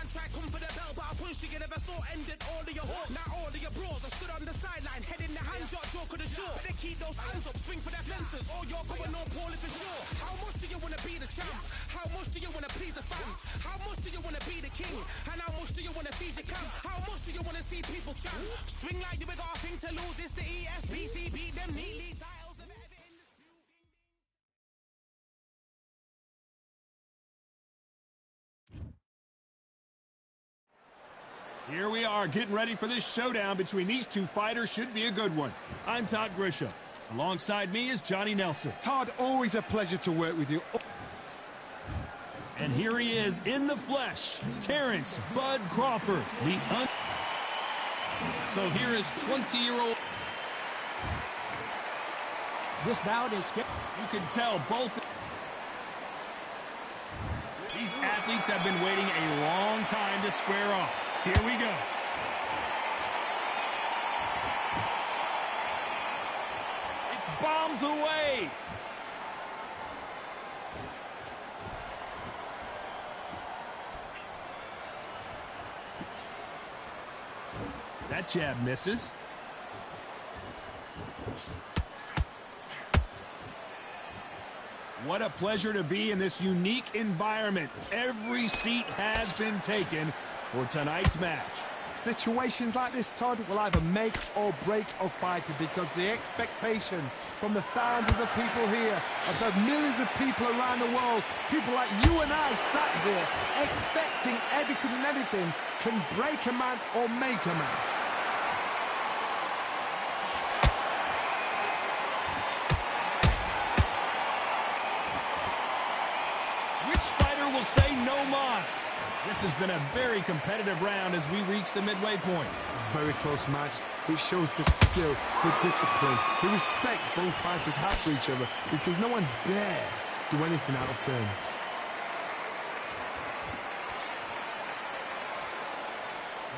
Try come for the bell, but I punched you never saw. Ended all of your hawks. Now all of your bros. I stood on the sideline, head in the hand, shot, joke of the shore. Better keep those hands up, swing for their fences. Or you're going on poorly for sure. How much do you want to be the champ? How much do you want to please the fans? How much do you want to be the king? And how much do you want to feed your camp? How much do you want to see people champ? Swing like you got a thing to lose. It's the ESBC, beat them neatly. Titles never ever in dispute. Here we are, getting ready for this showdown between these two fighters. Should be a good one. I'm Todd Grisham. Alongside me is Johnny Nelson. Todd, always a pleasure to work with you. And here he is in the flesh, Terrence Bud Crawford. So here is 20-year-old. This bout is skipped. You can tell both. These athletes have been waiting a long time to square off. Here we go. It's bombs away. That jab misses. What a pleasure to be in this unique environment. Every seat has been taken for tonight's match. Situations like this, Todd, will either make or break a fighter because the expectation from the thousands of people here, of the millions of people around the world, people like you and I sat here expecting everything and anything, can break a man or make a man. Will say no mas. This has been a very competitive round as we reach the midway point. Very close match, which shows the skill, the discipline, the respect both fighters have for each other, because no one dare do anything out of turn.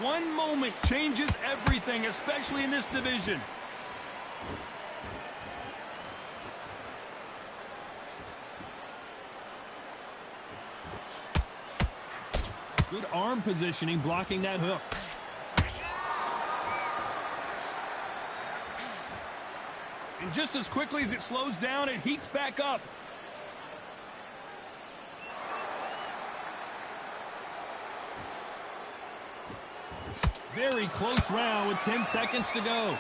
One moment changes everything, especially in this division. Good arm positioning, blocking that hook. And just as quickly as it slows down, it heats back up. Very close round with 10 seconds to go.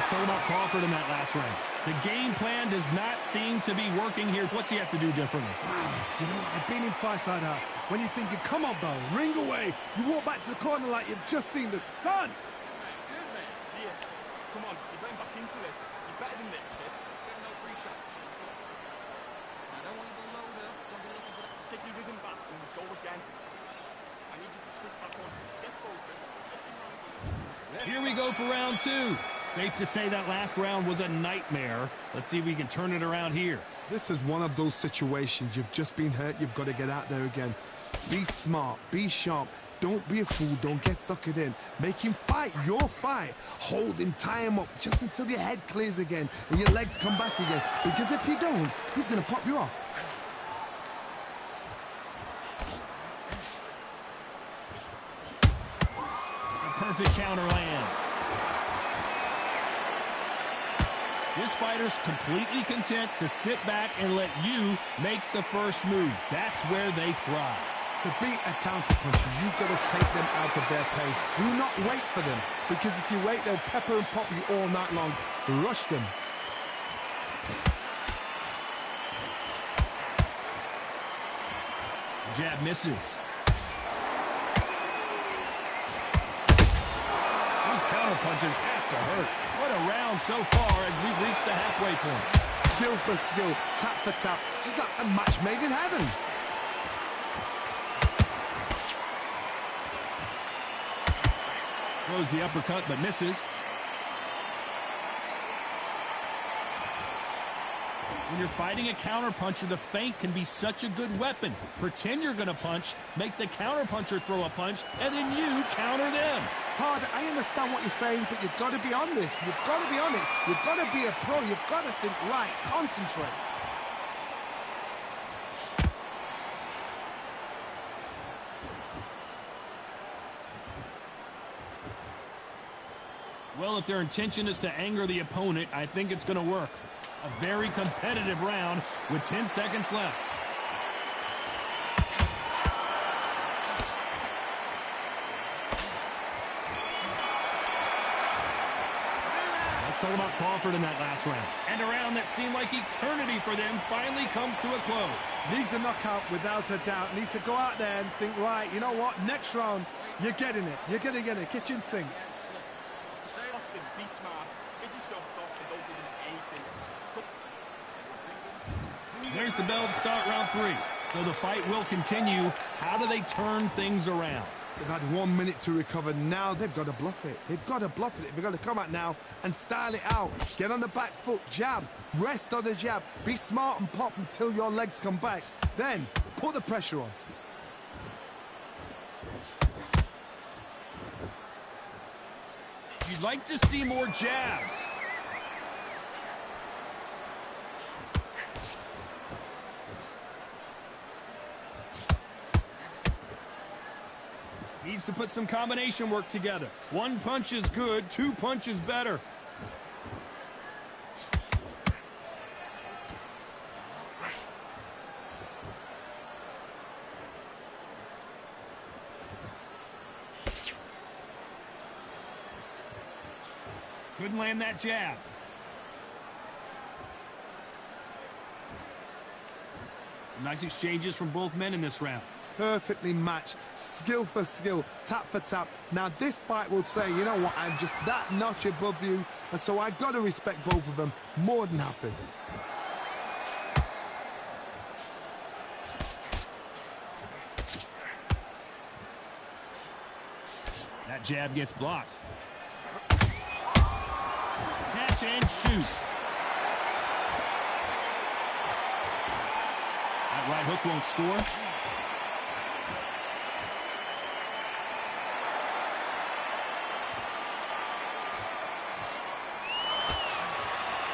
Talk about Crawford in that last round. The game plan does not seem to be working here. What's he have to do differently? Wow, you know, I've been in fights like that. When you're thinking, come on, bro, ring away. You walk back to the corner like you've just seen the sun. Good, mate. Dear, come on, you're going back into this. You're better than this, kid. Get no free shot. I don't want you to load up. Don't be looking for that. Stick your rhythm back and go again. I need you to switch back on. Get focused. Here we go for round two. Safe to say that last round was a nightmare. Let's see if we can turn it around here. This is one of those situations. You've just been hurt. You've got to get out there again. Be smart. Be sharp. Don't be a fool. Don't get suckered in. Make him fight your fight. Hold him. Tie him up just until your head clears again and your legs come back again. Because if you don't, he's going to pop you off. A perfect counter lands. This fighter's completely content to sit back and let you make the first move. That's where they thrive. To beat a counter-puncher, you've got to take them out of their pace. Do not wait for them, because if you wait, they'll pepper and pop you all night long. Rush them. Jab misses. These counter punches have to hurt. What a round so far as we've reached the halfway point. Skill for skill, tap for tap, just like a match made in heaven. Throws the uppercut but misses. When you're fighting a counterpuncher, the feint can be such a good weapon. Pretend you're going to punch, make the counterpuncher throw a punch, and then you counter them. Todd, I understand what you're saying, but you've got to be on this. You've got to be on it. You've got to be a pro. You've got to think right. Concentrate. Well, if their intention is to anger the opponent, I think it's going to work. A very competitive round with 10 seconds left. Let's talk about Crawford in that last round. And a round that seemed like eternity for them finally comes to a close. Needs a knockout without a doubt. Needs to go out there and think, right, you know what, next round, you're getting it. You're going to get it. Kitchen sink. Boxing, be smart. Get yourself soft and don't give him anything. There's the bell to start round 3. So the fight will continue. How do they turn things around? They've had 1 minute to recover. Now they've got to bluff it. They've got to bluff it. They've got to come out now and style it out. Get on the back foot, jab, rest on the jab. Be smart and pop until your legs come back. Then put the pressure on. You'd like to see more jabs. Needs to put some combination work together. 1 punch is good, 2 punches better. Couldn't land that jab. Some nice exchanges from both men in this round. Perfectly matched, skill for skill, tap for tap. Now this fight will say, you know what, I'm just that notch above you, and so I've got to respect both of them. More than happy. That jab gets blocked. Catch and shoot. That right hook won't score.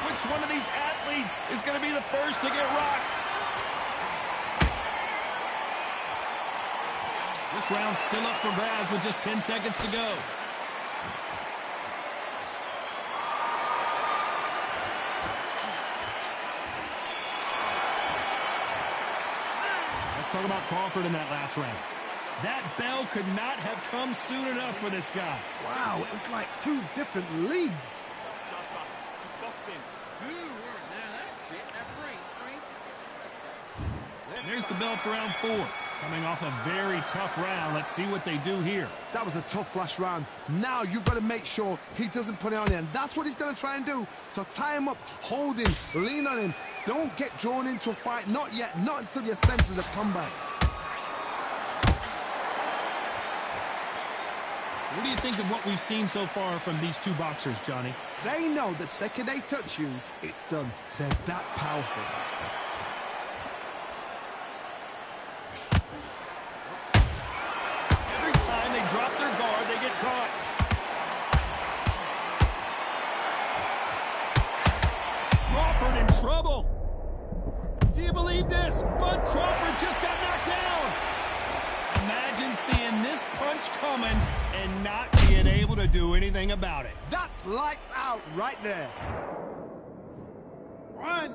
Which one of these athletes is going to be the first to get rocked? This round's still up for grabs with just 10 seconds to go. Let's talk about Crawford in that last round. That bell could not have come soon enough for this guy. Wow, it was like 2 different leagues. Boxing. There's the bell for round 4. Coming off a very tough round. Let's see what they do here. That was a tough last round. Now you've got to make sure he doesn't put it on you, and that's what he's going to try and do. So tie him up, hold him, lean on him. Don't get drawn into a fight. Not yet. Not until your senses have come back. What do you think of what we've seen so far from these 2 boxers, Johnny? They know the second they touch you, it's done. They're that powerful. Every time they drop their guard, they get caught. Crawford in trouble. Do you believe this? Bud Crawford just got knocked down. Imagine seeing this punch coming and not being able to do anything about it. That's lights out right there. 1,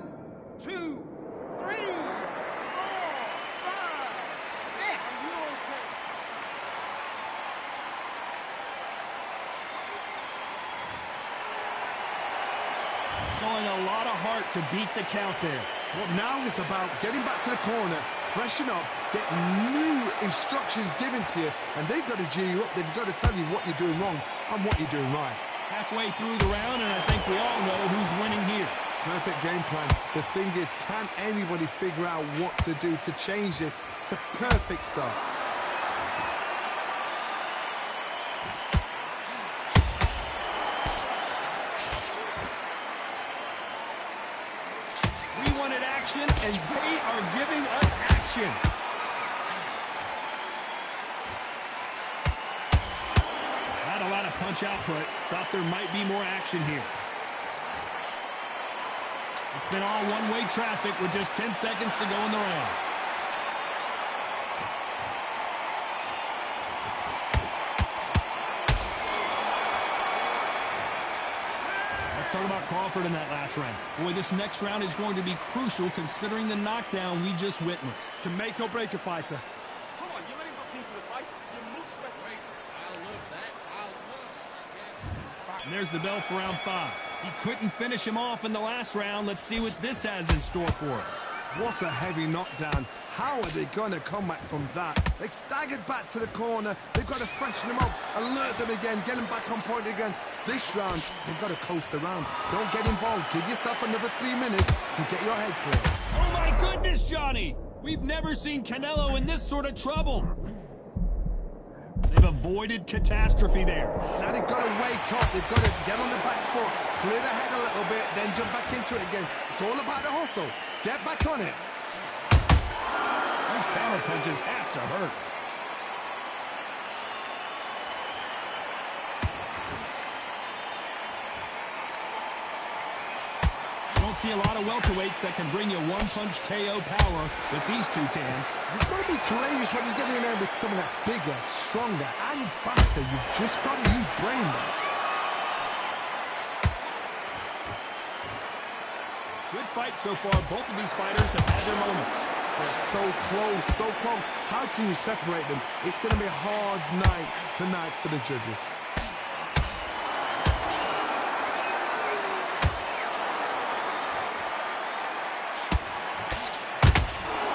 2, 3, 4, 5, 6. Are you okay? Showing a lot of heart to beat the count there. Well, now it's about getting back to the corner, freshen up, get new instructions given to you, and they've got to G you up. They've got to tell you what you're doing wrong and what you're doing right. Halfway through the round, and I think we all know who's winning here. Perfect game plan. The thing is, can anybody figure out what to do to change this? It's a perfect start. We want action, and they are giving us action. Not a lot of punch output. Thought there might be more action here. It's been all one-way traffic with just 10 seconds to go in the round. Let's talk about Crawford in that last round. Boy, this next round is going to be crucial considering the knockdown we just witnessed. Can make or break a fighter. Come on, you're letting back into the fight. You must bet. Wait, I'll love that. I'll love that. And there's the bell for round 5. He couldn't finish him off in the last round. Let's see what this has in store for us. What a heavy knockdown. How are they going to come back from that? They staggered back to the corner. They've got to freshen them up, alert them again, get them back on point again. This round, they've got to coast around. Don't get involved. Give yourself another 3 minutes to get your head clear. Oh, my goodness, Johnny. We've never seen Canelo in this sort of trouble. They've avoided catastrophe there. Now they've got to wake up. They've got to get on the back foot, clear the head a little bit, then jump back into it again. It's all about the hustle. Get back on it. Those counter punches have to hurt. You don't see a lot of welterweights that can bring you one-punch KO power, but these two can. You've got to be courageous when you get in there with someone that's bigger, stronger, and faster. You've just got to use brain there. Good fight so far. Both of these fighters have had their moments. They're so close, so close. How can you separate them? It's going to be a hard night tonight for the judges.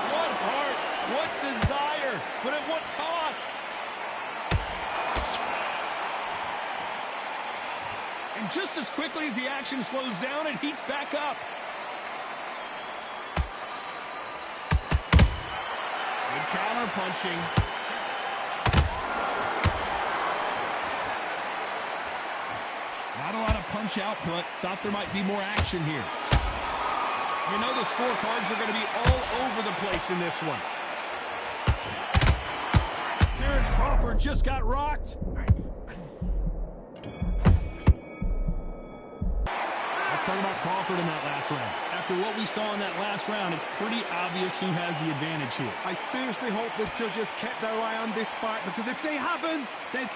What heart, what desire, but at what cost? And just as quickly as the action slows down, it heats back up. Good counter punching. Not a lot of punch output. Thought there might be more action here. You know the scorecards are going to be all over the place in this one. Terrence Crawford just got rocked. Let's talk about Crawford in that last round. After what we saw in that last round, it's pretty obvious who has the advantage here. I seriously hope the judges kept their eye on this fight, because if they haven't, there's...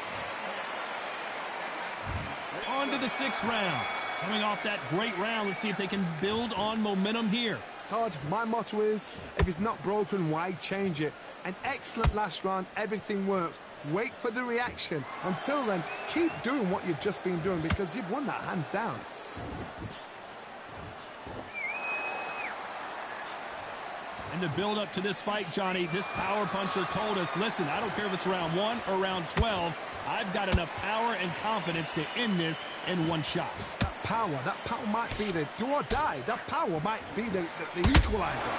On to the 6th round. Coming off that great round, let's see if they can build on momentum here. Todd, my motto is, if it's not broken, why change it? An excellent last round, everything works. Wait for the reaction. Until then, keep doing what you've just been doing, because you've won that hands down. And to build up to this fight, Johnny, this power puncher told us, listen, I don't care if it's round 1 or round 12, I've got enough power and confidence to end this in one shot. That power might be the do or die. That power might be the equalizer.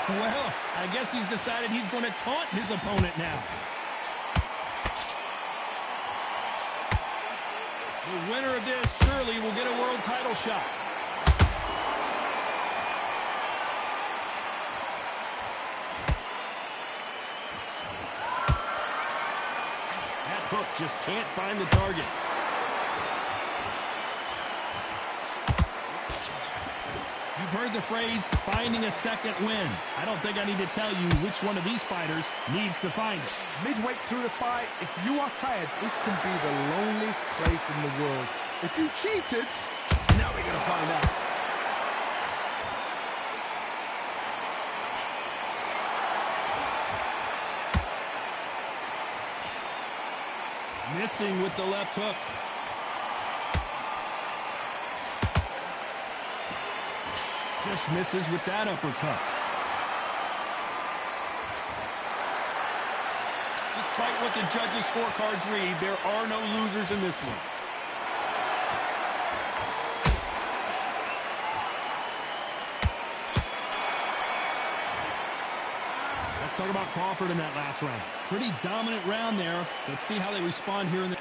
Well, I guess he's decided he's going to taunt his opponent now. The winner of this surely will get a world title shot. That hook just can't find the target. You've heard the phrase, finding a second win. I don't think I need to tell you which one of these fighters needs to find it. Midway through the fight, if you are tired, this can be the loneliest place in the world. If you cheated, now we're going to find out. Missing with the left hook. Just misses with that uppercut. Despite what the judges' scorecards read, there are no losers in this one. Let's talk talk about Crawford in that last round. Pretty dominant round there. Let's see how they respond here in the...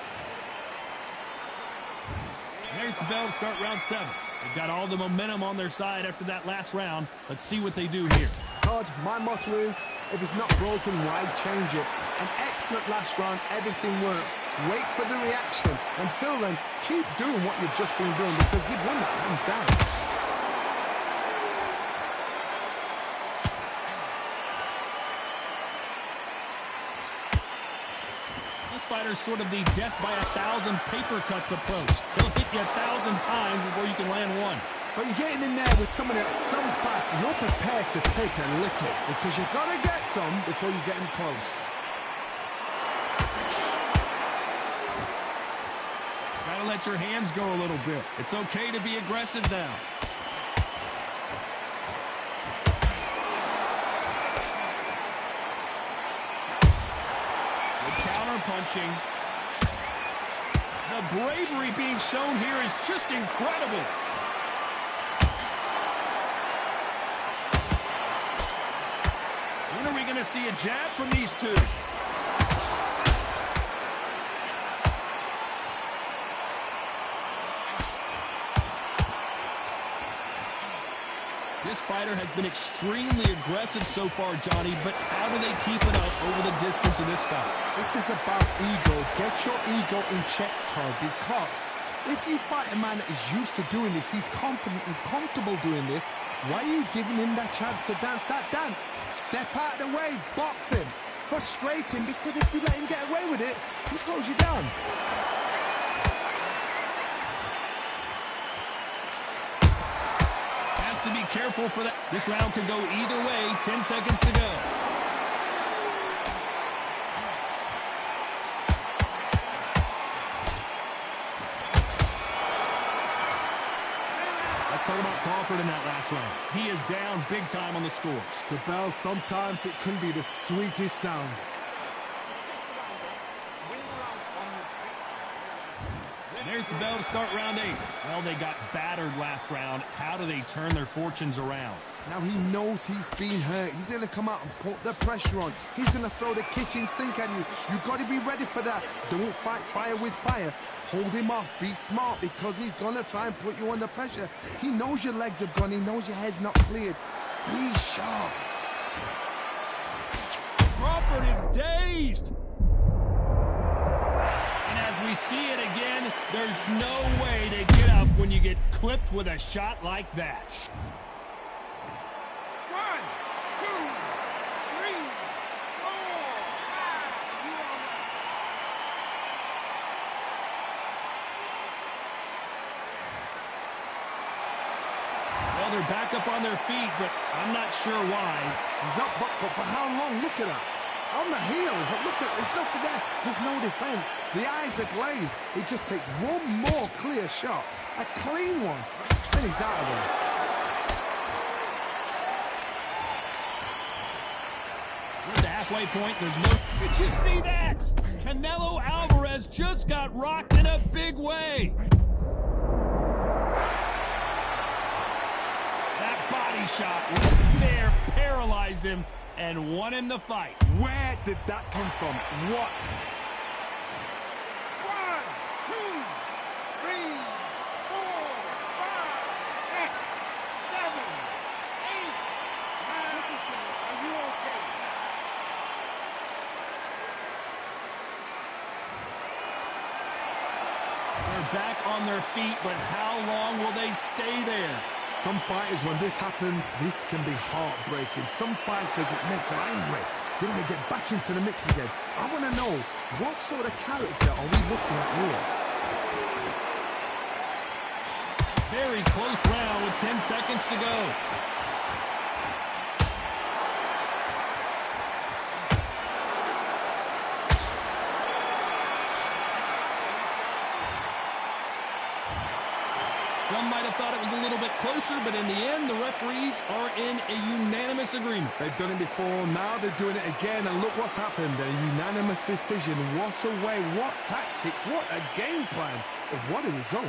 There's the bell to start round 7. They've got all the momentum on their side after that last round. Let's see what they do here. Todd, my motto is, if it's not broken, why change it? An excellent last round, everything worked. Wait for the reaction. Until then, keep doing what you've just been doing because you've won that hands down. This fighter's sort of the death by 1,000 paper cuts approach. He'll hit you 1,000 times before you can land one. So you're getting in there with somebody that's so fast, you're prepared to take a licking because you've got to get some before you get in close. Gotta let your hands go a little bit. It's okay to be aggressive now. Good counter punching. The bravery being shown here is just incredible. When are we going to see a jab from these two? This fighter has been extremely aggressive so far, Johnny, but how do they keep it up over the distance of this fight? This is about ego. Get your ego in check, Todd, because if you fight a man that is used to doing this, he's confident and comfortable doing this, why are you giving him that chance to dance that dance? Step out of the way, box him. Frustrating, because if you let him get away with it, he throws you down. To be careful for that. This round could go either way. 10 seconds to go. Let's talk about Crawford in that last round. He is down big time on the scores. The bell, sometimes it can be the sweetest sound. There's the bell to start round 8. Well, they got battered last round. How do they turn their fortunes around? Now he knows he's been hurt. He's going to come out and put the pressure on. He's going to throw the kitchen sink at you. You've got to be ready for that. Don't fight fire with fire. Hold him off. Be smart because he's going to try and put you under pressure. He knows your legs have gone. He knows your head's not cleared. Be sharp. Crawford is dazed. We see it again. There's no way to get up when you get clipped with a shot like that. 1, 2, 3, 4, 5. Well, they're back up on their feet, but I'm not sure why. He's up, but for how long? Look at that. On the heels, look at there's nothing there. There's no defense. The eyes are glazed. It just takes one more clear shot, a clean one, then he's out of there. We're at the halfway point. There's no... Did you see that? Canelo Alvarez just got rocked in a big way. That body shot right there paralyzed him and won him the fight. Where did that come from? What? 1, 2, 3, 4, 5, 6, 7, 8, 9. Listen to me. Are you okay? They're back on their feet, but how long will they stay there? Some fighters, when this happens, this can be heartbreaking. Some fighters, it makes them angry. Then they get back into the mix again. I want to know, what sort of character are we looking at here? Very close round with 10 seconds to go. Some might have thought it was a little bit closer, but in the end, the referees are in a unanimous agreement. They've done it before, now they're doing it again, and look what's happened. A unanimous decision. What a way, what tactics, what a game plan. What a result.